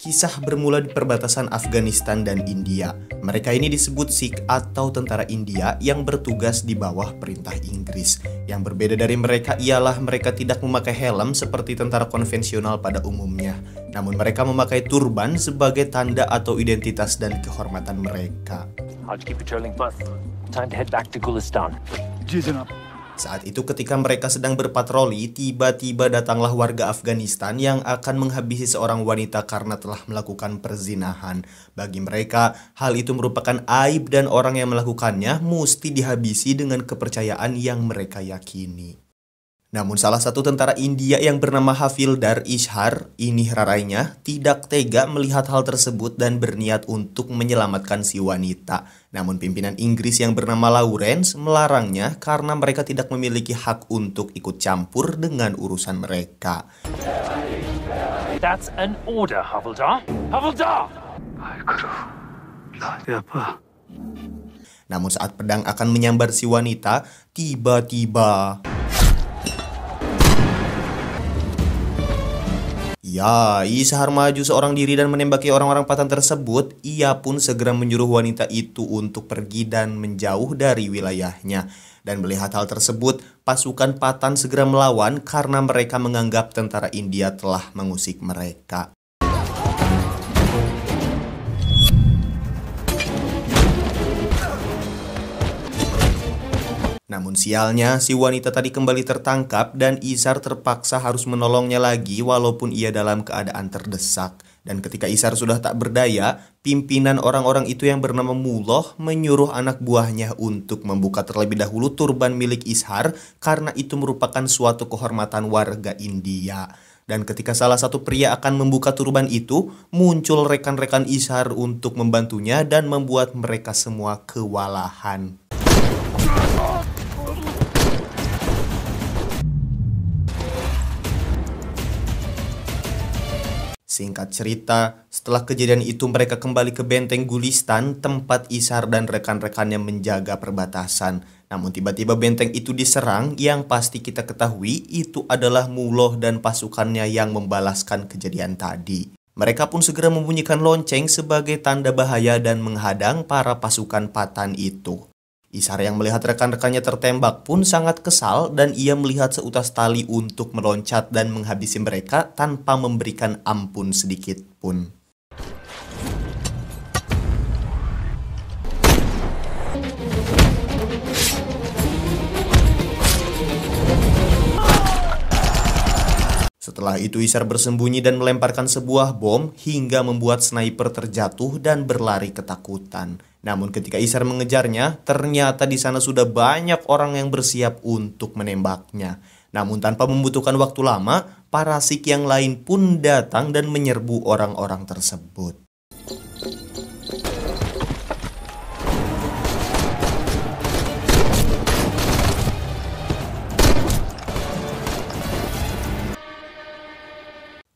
Kisah bermula di perbatasan Afghanistan dan India. Mereka ini disebut Sikh atau tentara India yang bertugas di bawah perintah Inggris. Yang berbeda dari mereka ialah mereka tidak memakai helm seperti tentara konvensional pada umumnya. Namun mereka memakai turban sebagai tanda atau identitas dan kehormatan mereka. Saat itu ketika mereka sedang berpatroli, tiba-tiba datanglah warga Afghanistan yang akan menghabisi seorang wanita karena telah melakukan perzinahan. Bagi mereka, hal itu merupakan aib dan orang yang melakukannya mesti dihabisi dengan kepercayaan yang mereka yakini. Namun salah satu tentara India yang bernama Havildar Ishar, ini rarainya, tidak tega melihat hal tersebut dan berniat untuk menyelamatkan si wanita. Namun pimpinan Inggris yang bernama Lawrence melarangnya karena mereka tidak memiliki hak untuk ikut campur dengan urusan mereka. That's an order, Havildar. Havildar! Namun saat pedang akan menyambar si wanita, tiba-tiba Ishar maju seorang diri dan menembaki orang-orang Pathan tersebut. Ia pun segera menyuruh wanita itu untuk pergi dan menjauh dari wilayahnya. Dan melihat hal tersebut, pasukan Pathan segera melawan karena mereka menganggap tentara India telah mengusik mereka. Namun sialnya, si wanita tadi kembali tertangkap dan Ishar terpaksa harus menolongnya lagi walaupun ia dalam keadaan terdesak. Dan ketika Ishar sudah tak berdaya, pimpinan orang-orang itu yang bernama Mullah menyuruh anak buahnya untuk membuka terlebih dahulu turban milik Ishar karena itu merupakan suatu kehormatan warga India. Dan ketika salah satu pria akan membuka turban itu, muncul rekan-rekan Ishar untuk membantunya dan membuat mereka semua kewalahan. Singkat cerita, setelah kejadian itu mereka kembali ke benteng Gulistan, tempat Ishar dan rekan-rekannya menjaga perbatasan. Namun tiba-tiba benteng itu diserang, yang pasti kita ketahui itu adalah Mullah dan pasukannya yang membalaskan kejadian tadi. Mereka pun segera membunyikan lonceng sebagai tanda bahaya dan menghadang para pasukan Pathan itu. Ishar yang melihat rekan-rekannya tertembak pun sangat kesal dan ia melihat seutas tali untuk meloncat dan menghabisi mereka tanpa memberikan ampun sedikit pun. Setelah itu Ishar bersembunyi dan melemparkan sebuah bom hingga membuat sniper terjatuh dan berlari ketakutan. Namun ketika Ishar mengejarnya, ternyata di sana sudah banyak orang yang bersiap untuk menembaknya. Namun tanpa membutuhkan waktu lama, para Sikh yang lain pun datang dan menyerbu orang-orang tersebut.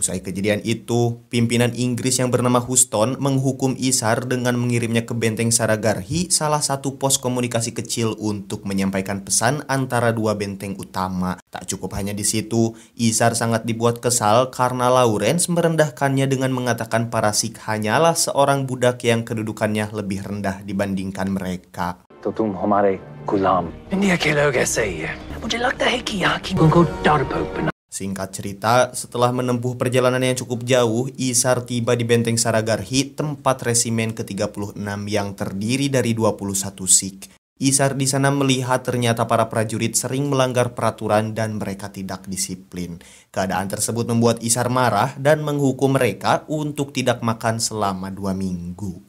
Usai kejadian itu, pimpinan Inggris yang bernama Houston menghukum Ishar dengan mengirimnya ke benteng Saragarhi, salah satu pos komunikasi kecil untuk menyampaikan pesan antara dua benteng utama. Tak cukup hanya di situ, Ishar sangat dibuat kesal karena Lawrence merendahkannya dengan mengatakan para Sikh hanyalah seorang budak yang kedudukannya lebih rendah dibandingkan mereka. तुम हमारे गुलाम इंडिया के लोग ऐसे ही है मुझे लगता है कि यहाँ की उनको डरपोक बना. Singkat cerita, setelah menempuh perjalanan yang cukup jauh, Ishar tiba di benteng Saragarhi, tempat resimen ke-36 yang terdiri dari 21 Sikh. Ishar di sana melihat ternyata para prajurit sering melanggar peraturan dan mereka tidak disiplin. Keadaan tersebut membuat Ishar marah dan menghukum mereka untuk tidak makan selama 2 minggu.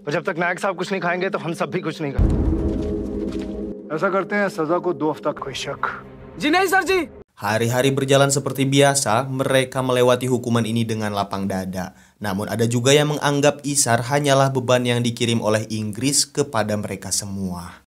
जब तक नायक साहब कुछ नहीं खाएंगे तो हम सब भी कुछ नहीं खाएंगे. ऐसा करते हैं सजा को 2 हफ्ता कोई शक. जी नहीं सर जी. Hari-hari berjalan seperti biasa, mereka melewati hukuman ini dengan lapang dada. Namun ada juga yang menganggap Ishar hanyalah beban yang dikirim oleh Inggris kepada mereka semua.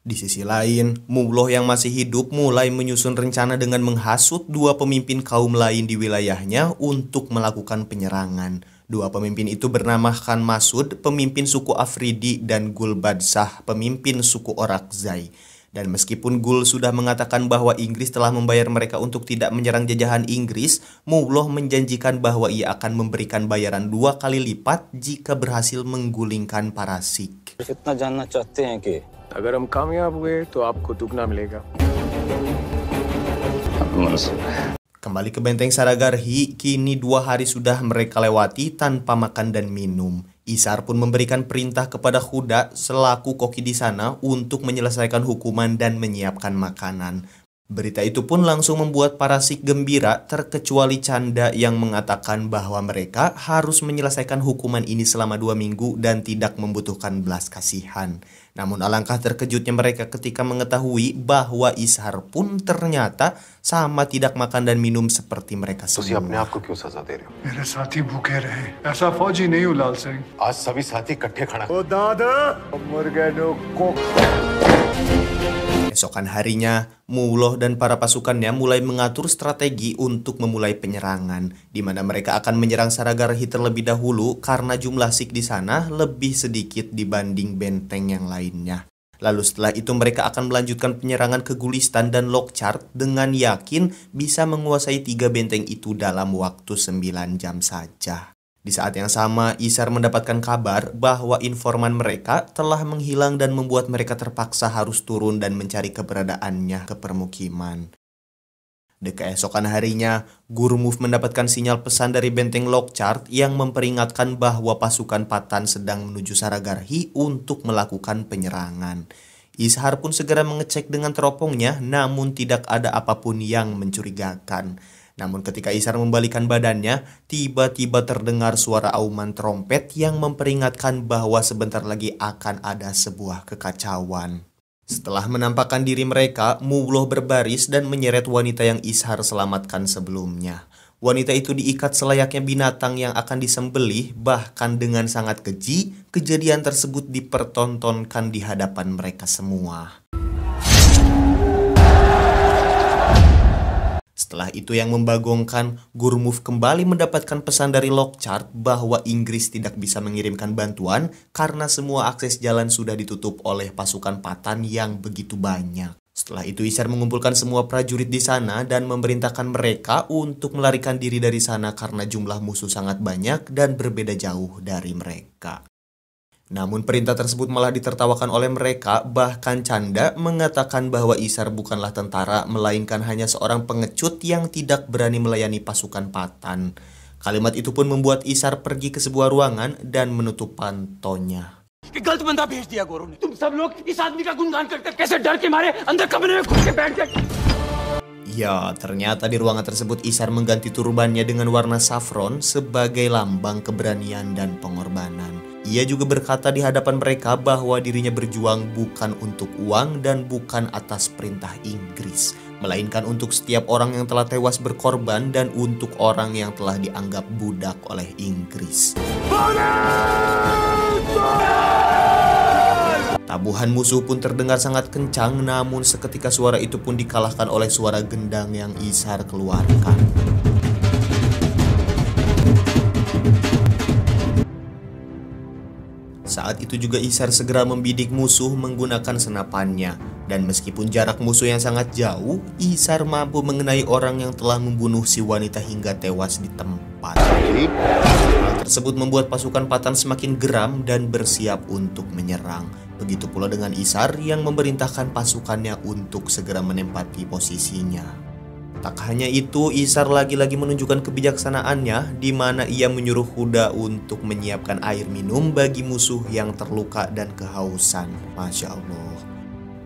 Di sisi lain, Mullah yang masih hidup mulai menyusun rencana dengan menghasut dua pemimpin kaum lain di wilayahnya untuk melakukan penyerangan. Dua pemimpin itu bernama Khan Masud, pemimpin suku Afridi, dan Gul Badsah, pemimpin suku Orakzai. Dan meskipun Gul sudah mengatakan bahwa Inggris telah membayar mereka untuk tidak menyerang jajahan Inggris, Mawloh menjanjikan bahwa ia akan memberikan bayaran 2 kali lipat jika berhasil menggulingkan para Sikh. अगर हम कामयाब हुए तो आपको दुगना मिलेगा. Kembali ke benteng Saragarhi, kini 2 hari sudah mereka lewati tanpa makan dan minum. Isar pun memberikan perintah kepada Khuda selaku koki di sana untuk menyelesaikan hukuman dan menyiapkan makanan. Berita itu pun langsung membuat para Sikh gembira, terkecuali Chanda yang mengatakan bahwa mereka harus menyelesaikan hukuman ini selama 2 minggu dan tidak membutuhkan belas kasihan. Namun alangkah terkejutnya mereka ketika mengetahui bahwa Ishar pun ternyata sama tidak makan dan minum seperti mereka semua. मेरे साथी भूखे रहे ऐसा फौजी नहीं हूँ लाल सिंह. आज सभी साथी इकट्ठे खड़ा. ओ दादा मुर्गे नो को. Esokan harinya, Mawloh dan para pasukannya mulai mengatur strategi untuk memulai penyerangan, di mana mereka akan menyerang Saragarhi terlebih dahulu karena jumlah Sikh di sana lebih sedikit dibanding benteng yang lainnya. Lalu setelah itu mereka akan melanjutkan penyerangan ke Gulistan dan Lokchart dengan yakin bisa menguasai 3 benteng itu dalam waktu 9 jam saja. Di saat yang sama, Isar mendapatkan kabar bahwa informan mereka telah menghilang dan membuat mereka terpaksa harus turun dan mencari keberadaannya ke permukiman. Di keesokan harinya, Gurmukh mendapatkan sinyal pesan dari benteng Lokchart yang memperingatkan bahwa pasukan Patan sedang menuju Saragarhi untuk melakukan penyerangan. Ishar pun segera mengecek dengan teropongnya, namun tidak ada apapun yang mencurigakan. Namun ketika Ishar membalikan badannya, tiba-tiba terdengar suara auman trompet yang memperingatkan bahwa sebentar lagi akan ada sebuah kekacauan. Setelah menampakkan diri mereka, Mawloh berbaris dan menyeret wanita yang Ishar selamatkan sebelumnya. Wanita itu diikat selayaknya binatang yang akan disembelih, bahkan dengan sangat keji, kejadian tersebut dipertontonkan di hadapan mereka semua. Setelah itu yang membagongkan, Gurmukh kembali mendapatkan pesan dari Lokchart bahwa Inggris tidak bisa mengirimkan bantuan karena semua akses jalan sudah ditutup oleh pasukan Patan yang begitu banyak. Setelah itu Isar mengumpulkan semua prajurit di sana dan memerintahkan mereka untuk melarikan diri dari sana karena jumlah musuh sangat banyak dan berbeda jauh dari mereka. Namun perintah tersebut malah ditertawakan oleh mereka, bahkan Chanda mengatakan bahwa Isar bukanlah tentara, melainkan hanya seorang pengecut yang tidak berani melayani pasukan Patan. Kalimat itu pun membuat Isar pergi ke sebuah ruangan dan menutup pantonya. गलत बंदा भेज दिया गोरों ने. तुम सब लोग इस आदमी का गुणगान करते कैसे डर के मारे अंदर कमरे में घुस के बैठ गए. Ya, ternyata di ruangan tersebut Isar mengganti turbannya dengan warna saffron sebagai lambang keberanian dan pengorbanan. Ia juga berkata di hadapan mereka bahwa dirinya berjuang bukan untuk uang dan bukan atas perintah Inggris, melainkan untuk setiap orang yang telah tewas berkorban dan untuk orang yang telah dianggap budak oleh Inggris. Tabuhan musuh pun terdengar sangat kencang, namun seketika suara itu pun dikalahkan oleh suara gendang yang Isar keluarkan. Saat itu juga Isar segera membidik musuh menggunakan senapannya. Dan meskipun jarak musuh yang sangat jauh, Isar mampu mengenai orang yang telah membunuh si wanita hingga tewas di tempat. Hal tersebut membuat pasukan Patan semakin geram dan bersiap untuk menyerang. Begitu pula dengan Isar yang memerintahkan pasukannya untuk segera menempati posisinya. Tak hanya itu, Isar lagi-lagi menunjukkan kebijaksanaannya di mana ia menyuruh Khuda untuk menyiapkan air minum bagi musuh yang terluka dan kehausan. Masya Allah.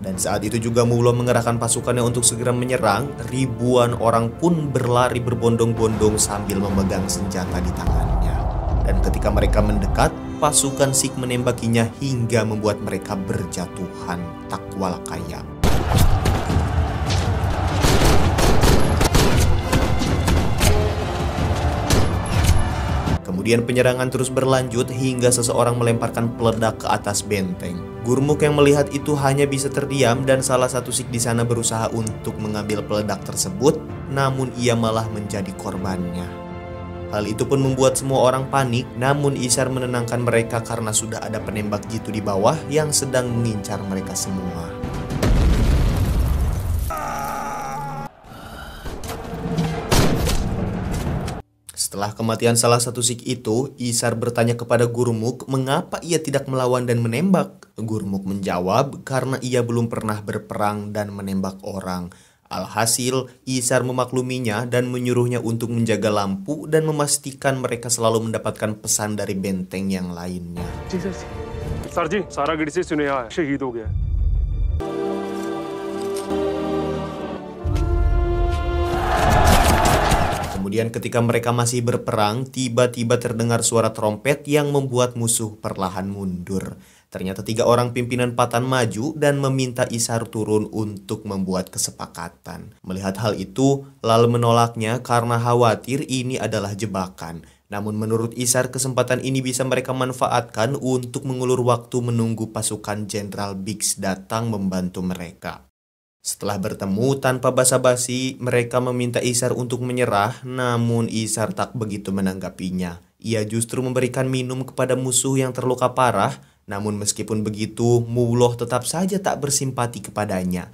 Dan saat itu juga Mawloh mengerahkan pasukannya untuk segera menyerang. Ribuan orang pun berlari berbondong-bondong sambil memegang senjata di tangannya. Dan ketika mereka mendekat, pasukan Sikh menembakinya hingga membuat mereka berjatuhan tak walakaya. Kemudian penyerangan terus berlanjut hingga seseorang melemparkan peledak ke atas benteng. Gurmukh yang melihat itu hanya bisa terdiam dan salah satu Sikh di sana berusaha untuk mengambil peledak tersebut, namun ia malah menjadi korbannya. Hal itu pun membuat semua orang panik, namun Isar menenangkan mereka karena sudah ada penembak jitu di bawah yang sedang mengincar mereka semua. Setelah kematian salah satu Sikh itu, Isar bertanya kepada Gurmukh mengapa ia tidak melawan dan menembak. Gurmukh menjawab karena ia belum pernah berperang dan menembak orang. Alhasil, Isar memakluminya dan menyuruhnya untuk menjaga lampu dan memastikan mereka selalu mendapatkan pesan dari benteng yang lainnya. Sir ji सारा गिर से सुनेहा शहीद हो गया. Kemudian ketika mereka masih berperang, tiba-tiba terdengar suara trompet yang membuat musuh perlahan mundur. Ternyata 3 orang pimpinan Patan maju dan meminta Isar turun untuk membuat kesepakatan. Melihat hal itu, Lal menolaknya karena khawatir ini adalah jebakan. Namun menurut Isar, kesempatan ini bisa mereka manfaatkan untuk mengulur waktu menunggu pasukan Jenderal Biggs datang membantu mereka. Setelah bertemu tanpa basa-basi, mereka meminta Isar untuk menyerah, namun Isar tak begitu menanggapinya. Ia justru memberikan minum kepada musuh yang terluka parah, namun meskipun begitu, Muloh tetap saja tak bersimpati kepadanya.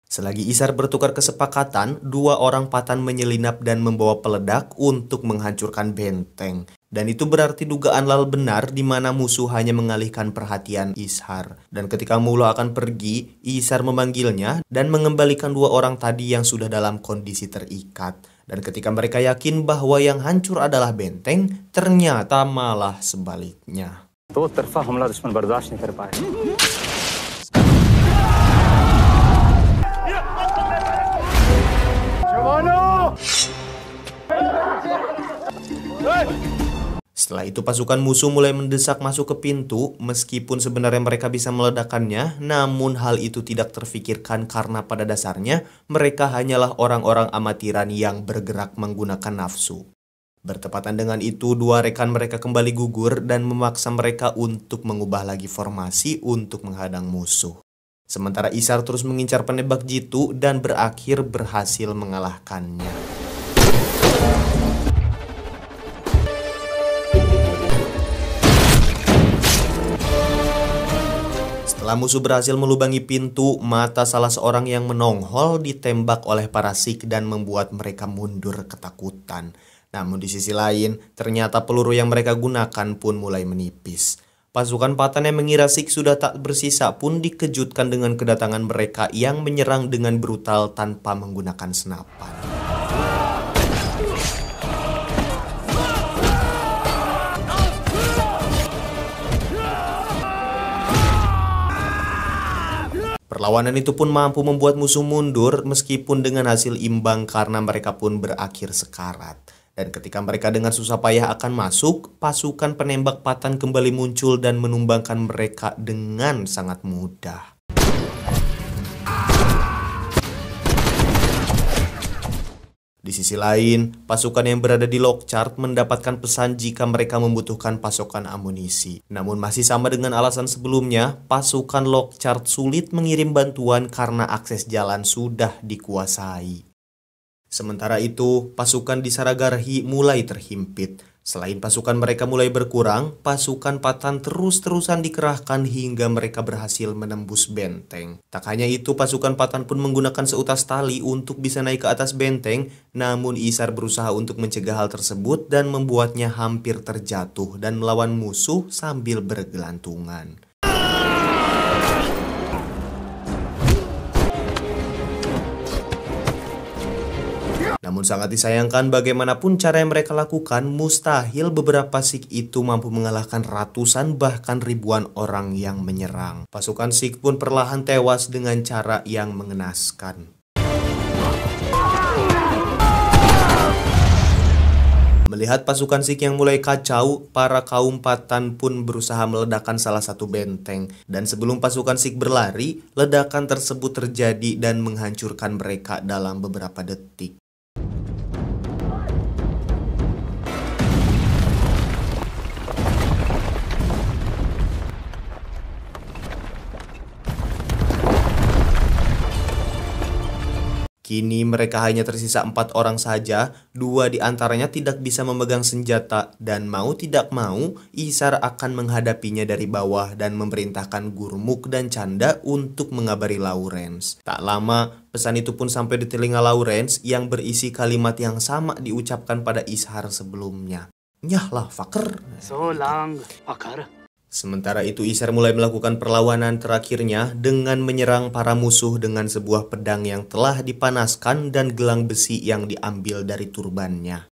Selagi Isar bertukar kesepakatan, 2 orang Patan menyelinap dan membawa peledak untuk menghancurkan benteng. Dan itu berarti dugaan Lal benar di mana musuh hanya mengalihkan perhatian Isar. Dan ketika Muloh akan pergi, Isar memanggilnya dan mengembalikan 2 orang tadi yang sudah dalam kondisi terikat. Dan ketika mereka yakin bahwa yang hancur adalah benteng, ternyata malah sebaliknya. दो तरफा हमला दुश्मन बर्दाश्त नहीं कर पाए. Setelah itu pasukan musuh mulai mendesak masuk ke pintu, meskipun sebenarnya mereka bisa meledakkannya, namun hal itu tidak terfikirkan karena pada dasarnya mereka hanyalah orang-orang amatiran yang bergerak menggunakan nafsu. Bertepatan dengan itu, 2 rekan mereka kembali gugur dan memaksa mereka untuk mengubah lagi formasi untuk menghadang musuh. Sementara Isar terus mengincar penembak jitu dan berakhir berhasil mengalahkannya. Setelah musuh berhasil melubangi pintu, mata salah seorang yang menonghol ditembak oleh para Sikh dan membuat mereka mundur ketakutan. Namun di sisi lain, ternyata peluru yang mereka gunakan pun mulai menipis. Pasukan Patan yang mengira Sikh sudah tak bersisa pun dikejutkan dengan kedatangan mereka yang menyerang dengan brutal tanpa menggunakan senapan. Perlawanan itu pun mampu membuat musuh mundur meskipun dengan hasil imbang karena mereka pun berakhir sekarat. Dan ketika mereka dengan susah payah akan masuk, pasukan penembak Patan kembali muncul dan menumbangkan mereka dengan sangat mudah. Di sisi lain, pasukan yang berada di Lokchart mendapatkan pesan jika mereka membutuhkan pasokan amunisi. Namun masih sama dengan alasan sebelumnya, pasukan Lokchart sulit mengirim bantuan karena akses jalan sudah dikuasai. Sementara itu, pasukan di Saragarhi mulai terhimpit. Selain pasukan mereka mulai berkurang, pasukan Patan terus-terusan dikerahkan hingga mereka berhasil menembus benteng. Tak hanya itu, pasukan Patan pun menggunakan seutas tali untuk bisa naik ke atas benteng, namun Isar berusaha untuk mencegah hal tersebut dan membuatnya hampir terjatuh dan melawan musuh sambil bergelantungan. Namun sangat disayangkan bagaimanapun cara yang mereka lakukan, mustahil beberapa Sikh itu mampu mengalahkan ratusan bahkan ribuan orang yang menyerang. Pasukan Sikh pun perlahan tewas dengan cara yang mengenaskan. Melihat pasukan Sikh yang mulai kacau, para kaum Patan pun berusaha meledakkan salah satu benteng. Dan sebelum pasukan Sikh berlari, ledakan tersebut terjadi dan menghancurkan mereka dalam beberapa detik. Kini mereka hanya tersisa 4 orang saja, 2 di antaranya tidak bisa memegang senjata dan mau tidak mau Isar akan menghadapinya dari bawah dan memerintahkan Gurmuk dan Chanda untuk mengabari Lawrence. Tak lama, pesan itu pun sampai di telinga Lawrence yang berisi kalimat yang sama diucapkan pada Ishar sebelumnya. Nyahlah, fucker. So long, fucker. Sementara itu Ishar mulai melakukan perlawanan terakhirnya dengan menyerang para musuh dengan sebuah pedang yang telah dipanaskan dan gelang besi yang diambil dari turbannya.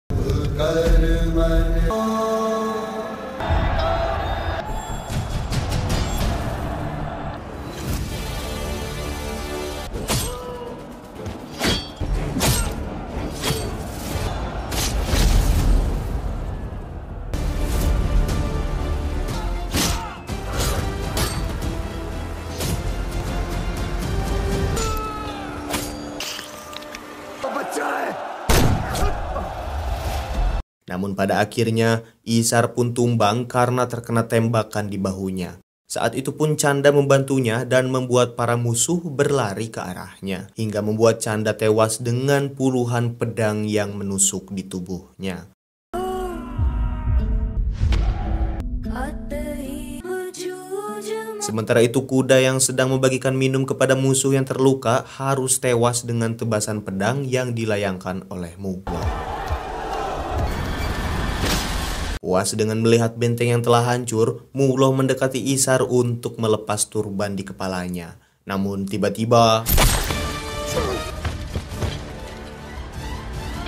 Namun pada akhirnya Ishar pun tumbang karena terkena tembakan di bahunya. Saat itu pun Chanda membantunya dan membuat para musuh berlari ke arahnya, hingga membuat Chanda tewas dengan puluhan pedang yang menusuk di tubuhnya. Sementara itu kuda yang sedang membagikan minum kepada musuh yang terluka harus tewas dengan tebasan pedang yang dilayangkan oleh Mugwao. Puas dengan melihat benteng yang telah hancur, Mugwao mendekati Ishar untuk melepas turban di kepalanya. Namun tiba-tiba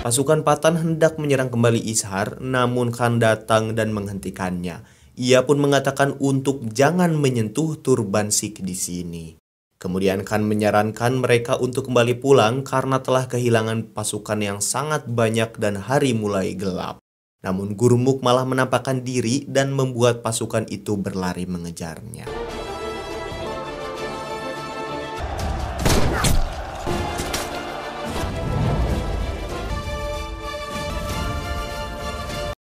pasukan Patan hendak menyerang kembali Ishar, namun Khan datang dan menghentikannya. Ia pun mengatakan untuk jangan menyentuh turban Sikh di sini. Kemudian Khan menyarankan mereka untuk kembali pulang karena telah kehilangan pasukan yang sangat banyak dan hari mulai gelap. Namun Gurmuk malah menampakkan diri dan membuat pasukan itu berlari mengejarnya.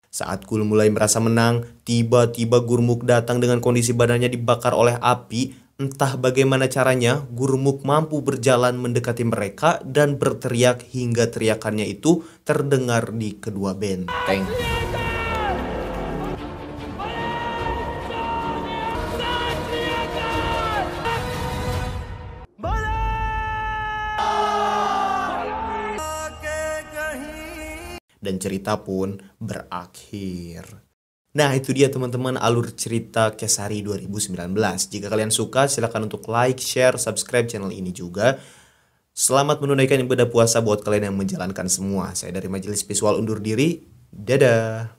Saat Kul mulai merasa menang, tiba-tiba Gurmuk datang dengan kondisi badannya dibakar oleh api. Entah bagaimana caranya, Gurmuk mampu berjalan mendekati mereka dan berteriak hingga teriakannya itu terdengar di kedua benteng. Dan cerita pun berakhir. Nah itu dia teman-teman alur cerita Kesari 2019. Jika kalian suka silahkan untuk like, share, subscribe channel ini juga. Selamat menunaikan ibadah puasa buat kalian yang menjalankan semua. Saya dari Majelis Visual undur diri. Dadah.